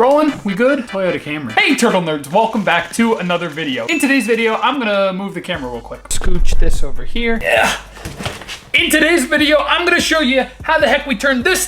rolling? We good? Toyota Camry. Hey turtle nerds, welcome back to another video. In today's video, I'm gonna move the camera real quick. Scooch this over here. Yeah. In today's video, I'm gonna show you how the heck we turn this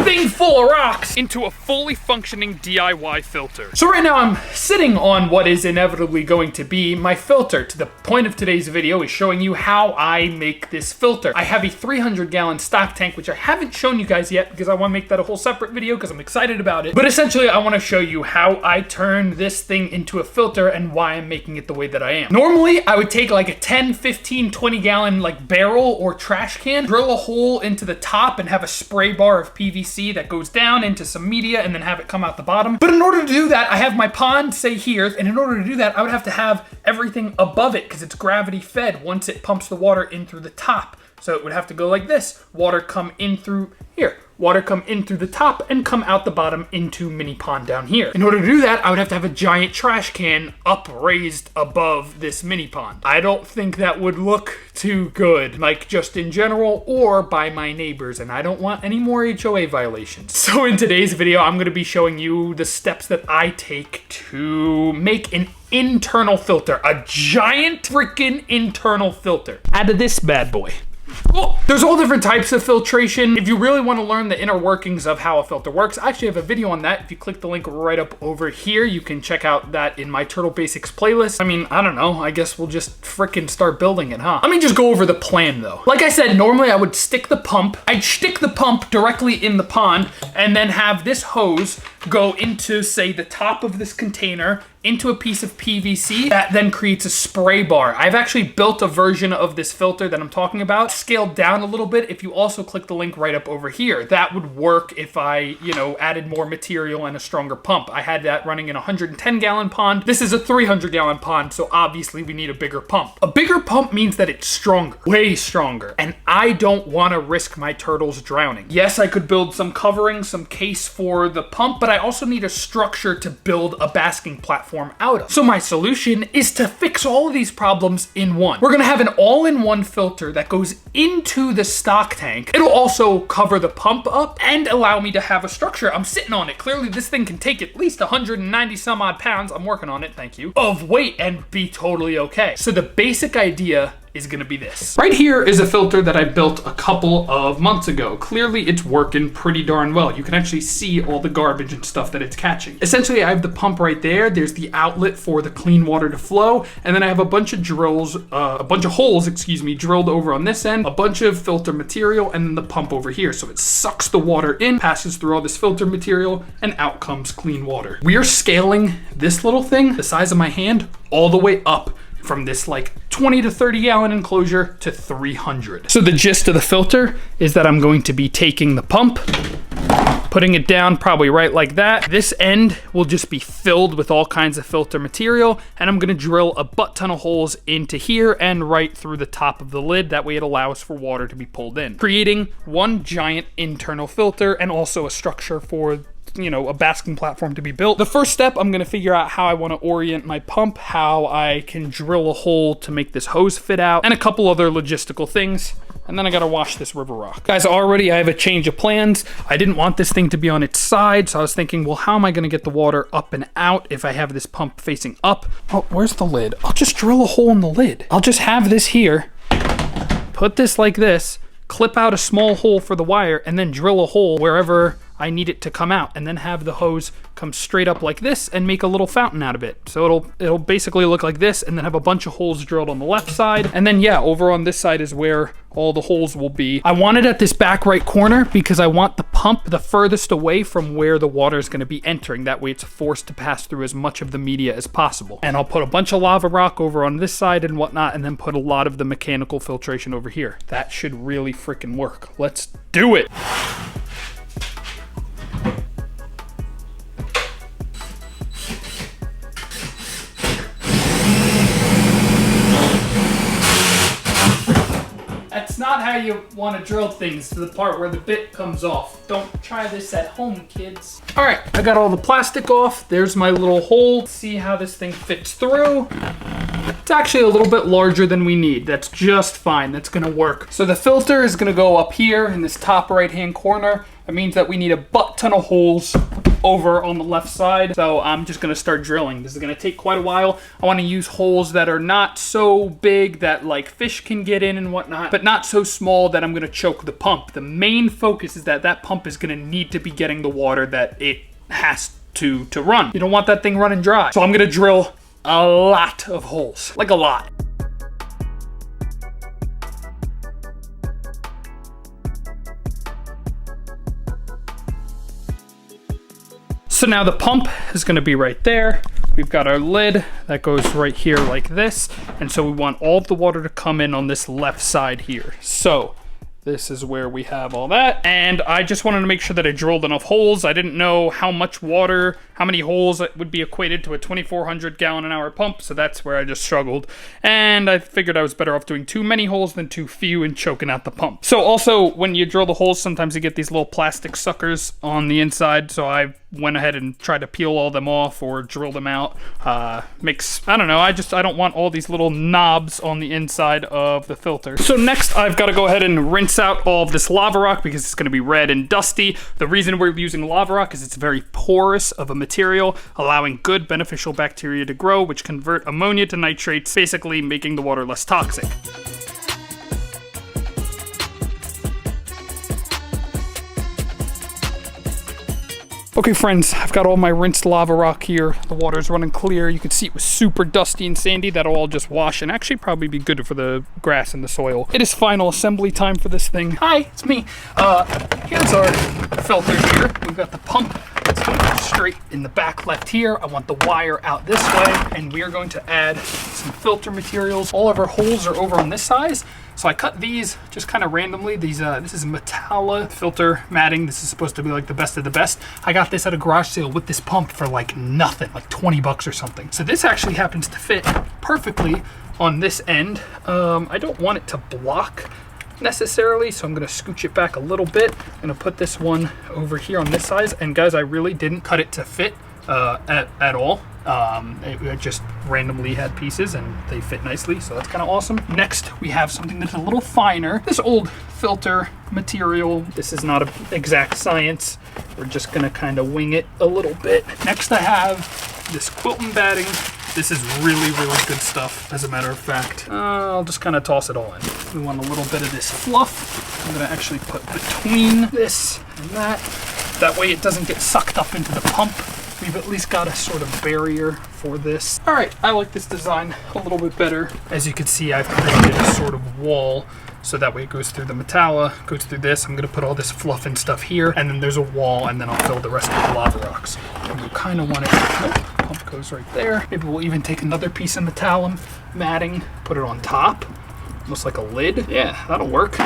thing full of rocks into a fully functioning DIY filter. So right now I'm sitting on what is inevitably going to be my filter. To the point of today's video is showing you how I make this filter. I have a 300-gallon stock tank, which I haven't shown you guys yet because I want to make that a whole separate video because I'm excited about it. But essentially, I want to show you how I turn this thing into a filter and why I'm making it the way that I am. Normally, I would take like a 10, 15, 20-gallon like barrel or trash can, drill a hole into the top and have a spray bar of PVC that goes down into some media and then have it come out the bottom. But in order to do that, I have my pond, say here, and in order to do that, I would have to have everything above it because it's gravity fed once it pumps the water in through the top. So it would have to go like this. Water come in through here. Water come in through the top and come out the bottom into mini pond down here. In order to do that, I would have to have a giant trash can upraised above this mini pond. I don't think that would look too good, like just in general or by my neighbors, and I don't want any more HOA violations. So in today's video, I'm gonna be showing you the steps that I take to make an internal filter, a giant freaking internal filter out of this bad boy. Well, there's all different types of filtration. If you really want to learn the inner workings of how a filter works, I actually have a video on that. If you click the link right up over here, you can check out that in my Turtle Basics playlist. I mean, I don't know. I guess we'll just frickin' start building it, huh? Let me just go over the plan though. Like I said, normally I would stick the pump. I'd stick the pump directly in the pond and then have this hose go into, say, the top of this container into a piece of PVC that then creates a spray bar. I've actually built a version of this filter that I'm talking about, scaled down a little bit. If you also click the link right up over here, that would work if I, added more material and a stronger pump. I had that running in a 110-gallon pond. This is a 300-gallon pond, so obviously we need a bigger pump. A bigger pump means that it's stronger, way stronger, and I don't want to risk my turtles drowning. Yes, I could build some covering, some case for the pump, but I also need a structure to build a basking platform out of. So my solution is to fix all of these problems in one. We're gonna have an all-in-one filter that goes into the stock tank. It'll also cover the pump up and allow me to have a structure. I'm sitting on it. Clearly this thing can take at least 190 some odd pounds, I'm working on it, thank you, of weight and be totally okay. So the basic idea is gonna be this. Right here is a filter that I built a couple of months ago. Clearly it's working pretty darn well. You can actually see all the garbage and stuff that it's catching. Essentially, I have the pump right there. There's the outlet for the clean water to flow. And then I have a bunch of holes, drilled over on this end, a bunch of filter material, and then the pump over here. So it sucks the water in, passes through all this filter material, and out comes clean water. We are scaling this little thing, the size of my hand, all the way up from this like 20 to 30 gallon enclosure to 300. So the gist of the filter is that I'm going to be taking the pump, putting it down probably right like that. This end will just be filled with all kinds of filter material, and I'm gonna drill a butt ton of holes into here and right through the top of the lid. That way it allows for water to be pulled in, creating one giant internal filter and also a structure for a basking platform to be built. The first step, I'm gonna figure out how I wanna orient my pump, how I can drill a hole to make this hose fit out, and a couple other logistical things. And then I gotta wash this river rock. Guys, already I have a change of plans. I didn't want this thing to be on its side, so I was thinking, well, how am I gonna get the water up and out if I have this pump facing up? Oh, where's the lid? I'll just drill a hole in the lid. I'll just have this here, put this like this, clip out a small hole for the wire, and then drill a hole wherever I need it to come out, and then have the hose come straight up like this and make a little fountain out of it. So it'll basically look like this, and then have a bunch of holes drilled on the left side. And then yeah, over on this side is where all the holes will be. I want it at this back right corner because I want the pump the furthest away from where the water is gonna be entering. That way it's forced to pass through as much of the media as possible. And I'll put a bunch of lava rock over on this side and whatnot, and then put a lot of the mechanical filtration over here. That should really freaking work. Let's do it. That's not how you want to drill things, to the part where the bit comes off. Don't try this at home, kids. All right, I got all the plastic off. There's my little hole. Let's see how this thing fits through. It's actually a little bit larger than we need. That's just fine, that's gonna work. So the filter is gonna go up here in this top right-hand corner. That means that we need a butt ton of holes over on the left side. So I'm just gonna start drilling. This is gonna take quite a while. I wanna use holes that are not so big that like fish can get in and whatnot, but not so small that I'm gonna choke the pump. The main focus is that that pump is gonna need to be getting the water that it has to run. You don't want that thing running dry. So I'm gonna drill a lot of holes, like a lot. So now the pump is gonna be right there. We've got our lid that goes right here like this. And so we want all of the water to come in on this left side here. So this is where we have all that. And I just wanted to make sure that I drilled enough holes. I didn't know how much water, how many holes would be equated to a 2,400 gallon an hour pump. So that's where I just struggled. And I figured I was better off doing too many holes than too few and choking out the pump. So also when you drill the holes, sometimes you get these little plastic suckers on the inside. So I went ahead and tried to peel all them off or drill them out. I don't know, I don't want all these little knobs on the inside of the filter. So next I've got to go ahead and rinse out all of this lava rock because it's going to be red and dusty. The reason we're using lava rock is it's very porous of a material, allowing good beneficial bacteria to grow, which convert ammonia to nitrates, basically making the water less toxic. Okay friends, I've got all my rinsed lava rock here. The water's running clear. You can see it was super dusty and sandy. That'll all just wash and actually probably be good for the grass and the soil. It is final assembly time for this thing. Hi, it's me. Here's our filter here. We've got the pump that's going to go straight in the back left here. I want the wire out this way, and we are going to add some filter materials. All of our holes are over on this size. So I cut these just kind of randomly. This is Metalla filter matting. This is supposed to be like the best of the best. I got this at a garage sale with this pump for like nothing, like 20 bucks or something. So this actually happens to fit perfectly on this end. I don't want it to block necessarily, so I'm gonna scooch it back a little bit. I'm gonna put this one over here on this size. And guys, I really didn't cut it to fit at all. It just randomly had pieces and they fit nicely, so that's kind of awesome. Next, we have something that's a little finer. This old filter material. This is not an exact science. We're just gonna kind of wing it a little bit. Next, I have this Quilt and Batting. This is really, really good stuff, as a matter of fact. I'll just kind of toss it all in. We want a little bit of this fluff. I'm gonna actually put between this and that. That way it doesn't get sucked up into the pump. We've at least got a sort of barrier for this. All right, I like this design a little bit better. As you can see, I've created a sort of wall, so that way it goes through the Metalla, goes through this. I'm gonna put all this fluff and stuff here, and then there's a wall, and then I'll fill the rest with lava rocks. And you kind of want it, pump goes right there. Maybe we'll even take another piece of Metalla matting, put it on top, almost like a lid. Yeah, that'll work.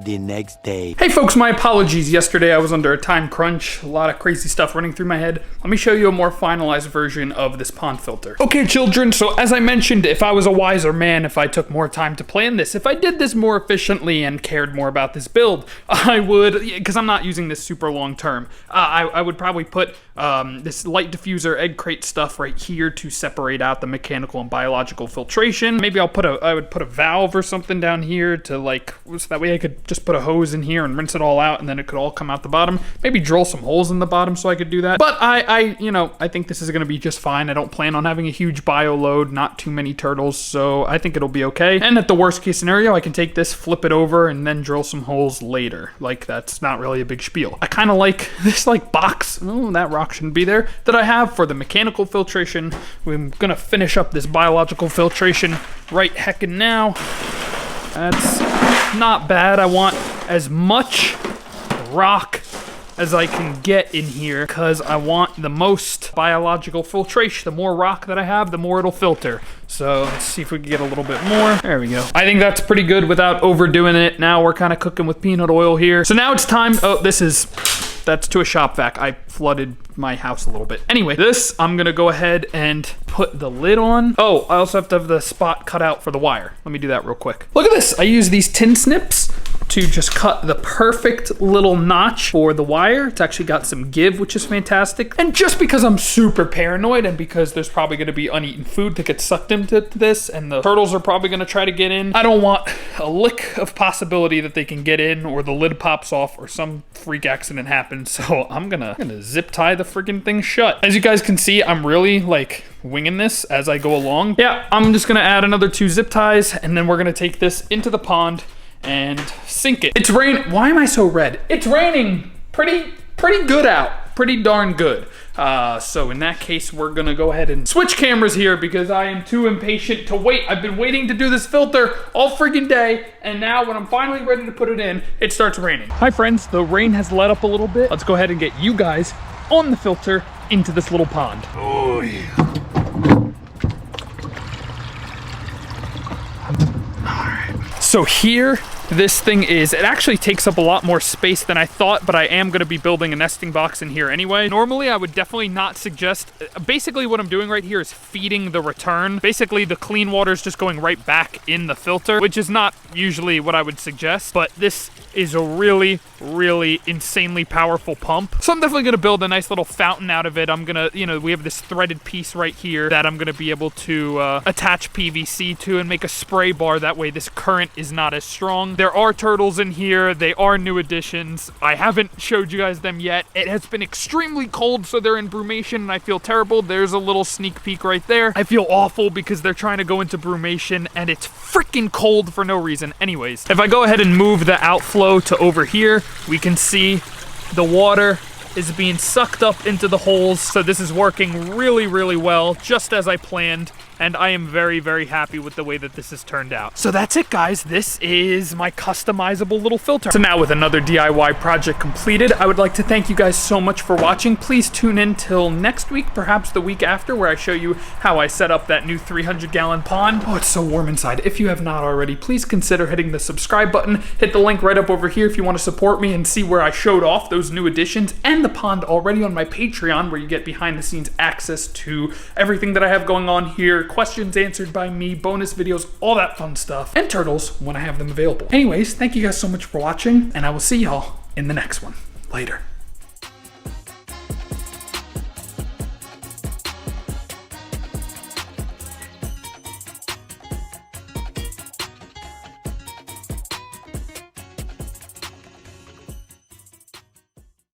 The next day. Hey folks, my apologies. Yesterday I was under a time crunch, a lot of crazy stuff running through my head. Let me show you a more finalized version of this pond filter. Okay children, so as I mentioned, if I was a wiser man, if I took more time to plan this, if I did this more efficiently and cared more about this build, I would, because I'm not using this super long term, I would probably put this light diffuser egg crate stuff right here to separate out the mechanical and biological filtration. Maybe I would put a valve or something down here to like, so that way I could just put a hose in here and rinse it all out and then it could all come out the bottom. Maybe drill some holes in the bottom so I could do that. But I think this is gonna be just fine. I don't plan on having a huge bio load, not too many turtles, so I think it'll be okay. And at the worst case scenario, I can take this, flip it over, and then drill some holes later. Like, that's not really a big spiel. I kind of like this like box, oh, that rock shouldn't be there, that I have for the mechanical filtration. I'm gonna finish up this biological filtration right heckin' now. That's not bad. I want as much rock as I can get in here because I want the most biological filtration. The more rock that I have, the more it'll filter. So let's see if we can get a little bit more. There we go. I think that's pretty good without overdoing it. Now we're kind of cooking with peanut oil here. So now it's time. Oh, that's to a shop vac. I flooded my house a little bit. Anyway, this, I'm gonna go ahead and put the lid on. Oh, I also have to have the spot cut out for the wire. Let me do that real quick. Look at this. I use these tin snips to just cut the perfect little notch for the wire. It's actually got some give, which is fantastic. And just because I'm super paranoid and because there's probably gonna be uneaten food that gets sucked into this and the turtles are probably gonna try to get in, I don't want a lick of possibility that they can get in or the lid pops off or some freak accident happens. So I'm gonna zip tie the freaking thing shut. As you guys can see, I'm really like winging this as I go along. Yeah, I'm just gonna add another 2 zip ties and then we're gonna take this into the pond and sink it. It's rain. Why am I so red? It's raining pretty good out. Pretty darn good. So in that case, we're gonna go ahead and switch cameras here because I am too impatient to wait. I've been waiting to do this filter all freaking day, and now when I'm finally ready to put it in, it starts raining. Hi friends, the rain has let up a little bit. Let's go ahead and get you guys on the filter into this little pond. Oh yeah. All right. So here, this thing is, it actually takes up a lot more space than I thought, but I am gonna be building a nesting box in here anyway. Normally, I would definitely not suggest, basically what I'm doing right here is feeding the return. Basically, the clean water is just going right back in the filter, which is not usually what I would suggest, but this is a really insanely powerful pump. So I'm definitely gonna build a nice little fountain out of it. I'm gonna, we have this threaded piece right here that I'm gonna be able to attach PVC to and make a spray bar. That way this current is not as strong. There are turtles in here. They are new additions. I haven't showed you guys them yet. It has been extremely cold, so they're in brumation and I feel terrible. There's a little sneak peek right there. I feel awful because they're trying to go into brumation and it's freaking cold for no reason. Anyways, if I go ahead and move the outflow to over here, we can see the water is being sucked up into the holes. So this is working really well, just as I planned. And I am very happy with the way that this has turned out. So that's it, guys. This is my customizable little filter. So now with another DIY project completed, I would like to thank you guys so much for watching. Please tune in till next week, perhaps the week after, where I show you how I set up that new 300-gallon pond. Oh, it's so warm inside. If you have not already, please consider hitting the subscribe button. Hit the link right up over here if you want to support me and see where I showed off those new additions and the pond already on my Patreon, where you get behind the scenes access to everything that I have going on here, questions answered by me, bonus videos, all that fun stuff, and turtles when I have them available. Anyways, thank you guys so much for watching, and I will see y'all in the next one. Later.